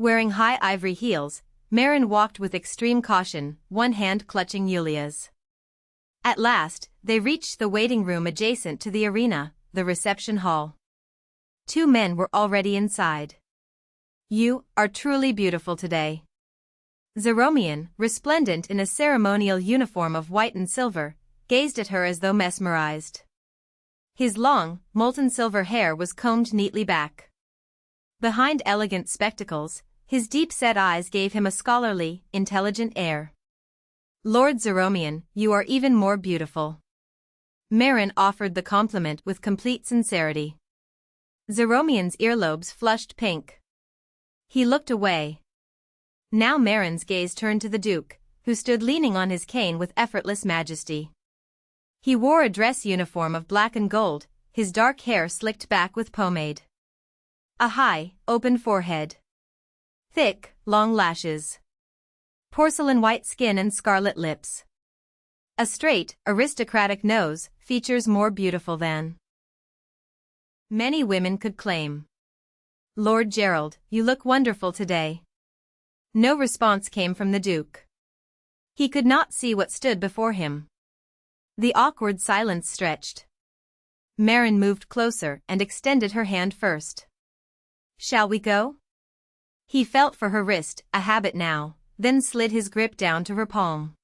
Wearing high ivory heels, Marin walked with extreme caution, one hand clutching Yulia's. At last, they reached the waiting room adjacent to the arena, the reception hall. Two men were already inside. "You are truly beautiful today." Zeromian, resplendent in a ceremonial uniform of white and silver, gazed at her as though mesmerized. His long, molten silver hair was combed neatly back. Behind elegant spectacles, his deep-set eyes gave him a scholarly, intelligent air. "Lord Zeromian, you are even more beautiful." Marin offered the compliment with complete sincerity. Zeromian's earlobes flushed pink. He looked away. Now Marin's gaze turned to the Duke, who stood leaning on his cane with effortless majesty. He wore a dress uniform of black and gold, his dark hair slicked back with pomade. A high, open forehead. Thick, long lashes. Porcelain white skin and scarlet lips. A straight, aristocratic nose, features more beautiful than many women could claim. "Lord Gerald, you look wonderful today." No response came from the Duke. He could not see what stood before him. The awkward silence stretched. Marin moved closer and extended her hand first. "Shall we go?" He felt for her wrist, a habit now, then slid his grip down to her palm.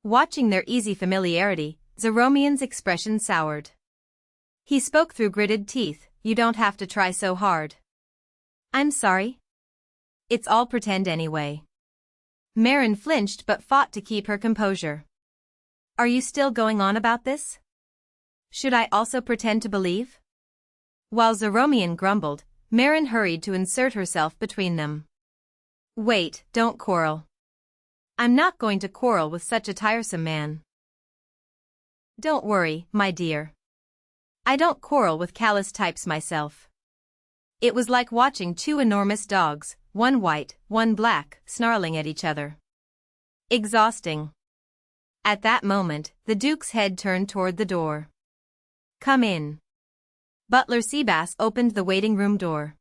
Watching their easy familiarity, Zeromian's expression soured. He spoke through gritted teeth, "You don't have to try so hard." "I'm sorry." "It's all pretend anyway." Marin flinched but fought to keep her composure. "Are you still going on about this? Should I also pretend to believe?" While Zeromian grumbled, Marin hurried to insert herself between them. "Wait, don't quarrel." "I'm not going to quarrel with such a tiresome man." "Don't worry, my dear. I don't quarrel with callous types myself." It was like watching two enormous dogs, one white, one black, snarling at each other. Exhausting. At that moment, the Duke's head turned toward the door. "Come in." Butler Seabass opened the waiting room door.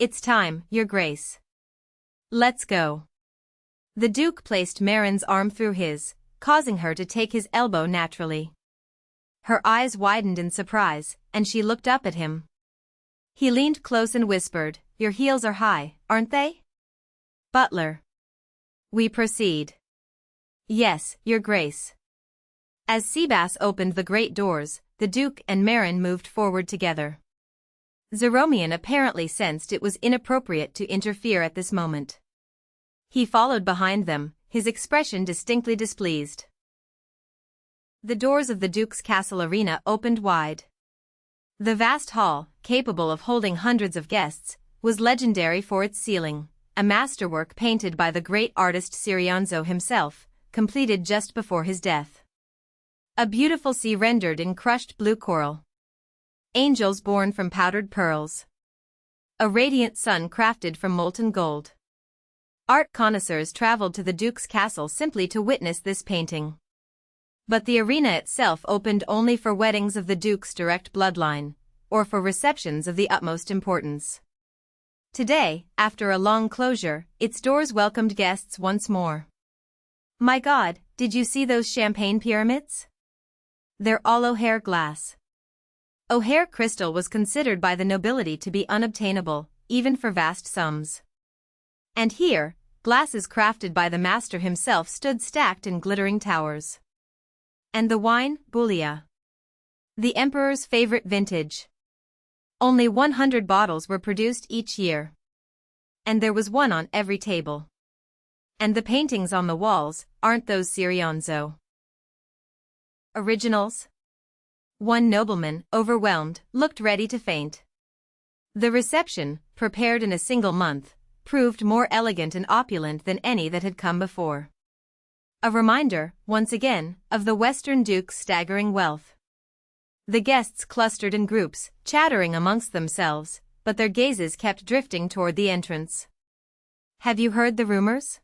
"It's time, Your Grace." "Let's go." The Duke placed Marin's arm through his, causing her to take his elbow naturally. Her eyes widened in surprise, and she looked up at him. He leaned close and whispered, "Your heels are high, aren't they?" "Butler." "We proceed." "Yes, Your Grace." As Seabass opened the great doors, the Duke and Marin moved forward together. Zeromian apparently sensed it was inappropriate to interfere at this moment. He followed behind them, his expression distinctly displeased. The doors of the Duke's castle arena opened wide. The vast hall, capable of holding hundreds of guests, was legendary for its ceiling, a masterwork painted by the great artist Sirionzo himself, completed just before his death. A beautiful sea rendered in crushed blue coral. Angels born from powdered pearls. A radiant sun crafted from molten gold. Art connoisseurs traveled to the Duke's castle simply to witness this painting. But the arena itself opened only for weddings of the Duke's direct bloodline, or for receptions of the utmost importance. Today, after a long closure, its doors welcomed guests once more. "My God, did you see those champagne pyramids? They're all O'Hare glass." O'Hare crystal was considered by the nobility to be unobtainable, even for vast sums. And here, glasses crafted by the master himself stood stacked in glittering towers. And the wine, Yulia. The emperor's favorite vintage. Only 100 bottles were produced each year. And there was one on every table. And the paintings on the walls, aren't those Sirionzo originals? One nobleman, overwhelmed, looked ready to faint. The reception, prepared in a single month, proved more elegant and opulent than any that had come before. A reminder, once again, of the Western Duke's staggering wealth. The guests clustered in groups, chattering amongst themselves, but their gazes kept drifting toward the entrance. "Have you heard the rumors?"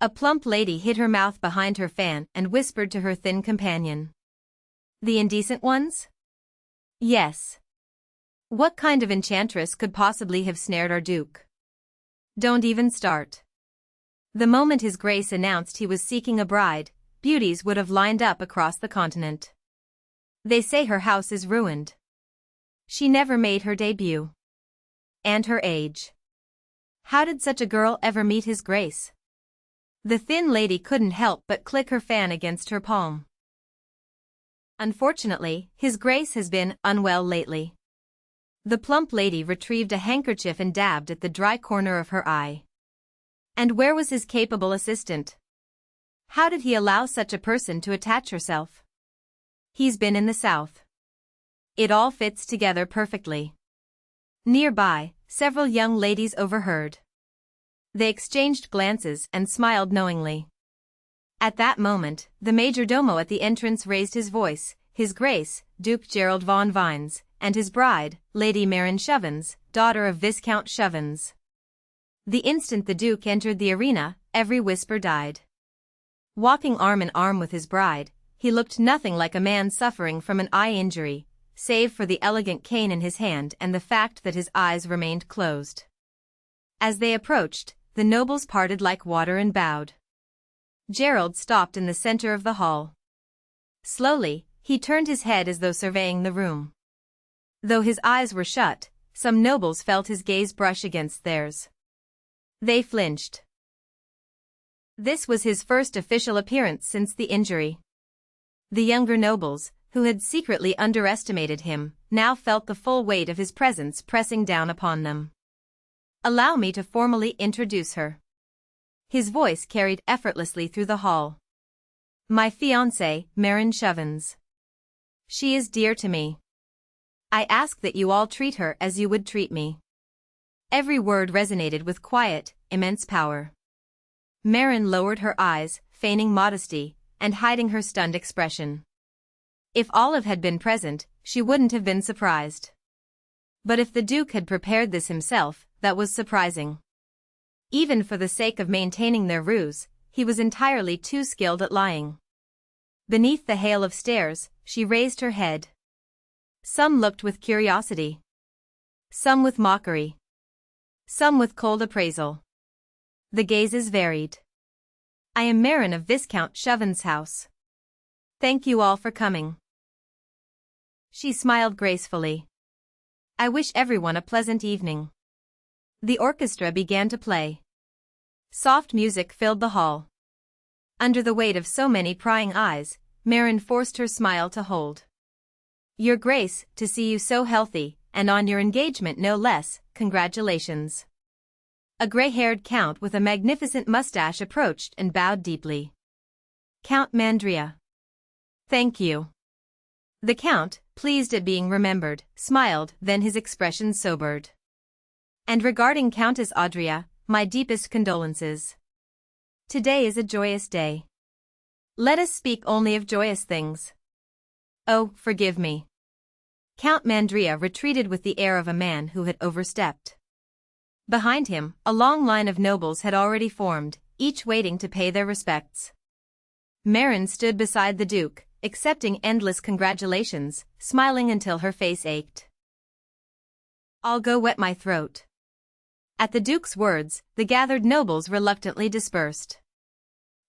A plump lady hid her mouth behind her fan and whispered to her thin companion. "The indecent ones?" "Yes." "What kind of enchantress could possibly have snared our Duke?" Don't even start. The moment His Grace announced he was seeking a bride, beauties would have lined up across the continent. They say her house is ruined. She never made her debut. And her age. How did such a girl ever meet His Grace? The thin lady couldn't help but click her fan against her palm. Unfortunately, His Grace has been unwell lately. The plump lady retrieved a handkerchief and dabbed at the dry corner of her eye. And where was his capable assistant? How did he allow such a person to attach herself? He's been in the south. It all fits together perfectly. Nearby, several young ladies overheard. They exchanged glances and smiled knowingly. At that moment, the majordomo at the entrance raised his voice, His Grace, Duke Gerald von Vines, and his bride, Lady Marin Shovens, daughter of Viscount Shovens. The instant the Duke entered the arena, every whisper died. Walking arm in arm with his bride, he looked nothing like a man suffering from an eye injury, save for the elegant cane in his hand and the fact that his eyes remained closed. As they approached, the nobles parted like water and bowed. Gerald stopped in the center of the hall. Slowly, he turned his head as though surveying the room. Though his eyes were shut, some nobles felt his gaze brush against theirs. They flinched. This was his first official appearance since the injury. The younger nobles, who had secretly underestimated him, now felt the full weight of his presence pressing down upon them. Allow me to formally introduce her. His voice carried effortlessly through the hall. My fiancée, Marin Shovens. She is dear to me. I ask that you all treat her as you would treat me. Every word resonated with quiet, immense power. Marin lowered her eyes, feigning modesty, and hiding her stunned expression. If Olive had been present, she wouldn't have been surprised. But if the Duke had prepared this himself, that was surprising. Even for the sake of maintaining their ruse, he was entirely too skilled at lying. Beneath the hail of stares, she raised her head. Some looked with curiosity. Some with mockery. Some with cold appraisal. The gazes varied. I am Marin of Viscount Shovens' house. Thank you all for coming. She smiled gracefully. I wish everyone a pleasant evening. The orchestra began to play. Soft music filled the hall. Under the weight of so many prying eyes, Marin forced her smile to hold. Your Grace, to see you so healthy, and on your engagement no less, congratulations. A gray-haired count with a magnificent mustache approached and bowed deeply. Count Mandria. Thank you. The Count, pleased at being remembered, smiled, then his expression sobered. And regarding Countess Audria, my deepest condolences. Today is a joyous day. Let us speak only of joyous things. Oh, forgive me. Count Mandria retreated with the air of a man who had overstepped. Behind him, a long line of nobles had already formed, each waiting to pay their respects. Marin stood beside the Duke, accepting endless congratulations, smiling until her face ached. I'll go wet my throat. At the Duke's words, the gathered nobles reluctantly dispersed.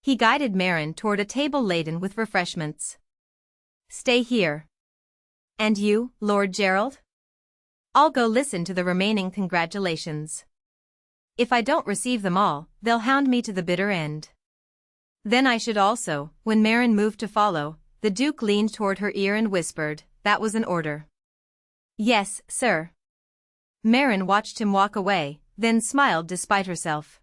He guided Marin toward a table laden with refreshments. Stay here. And you, Lord Gerald? I'll go listen to the remaining congratulations. If I don't receive them all, they'll hound me to the bitter end. Then I should also. When Marin moved to follow, the Duke leaned toward her ear and whispered, that was an order. Yes, sir. Marin watched him walk away, then smiled despite herself.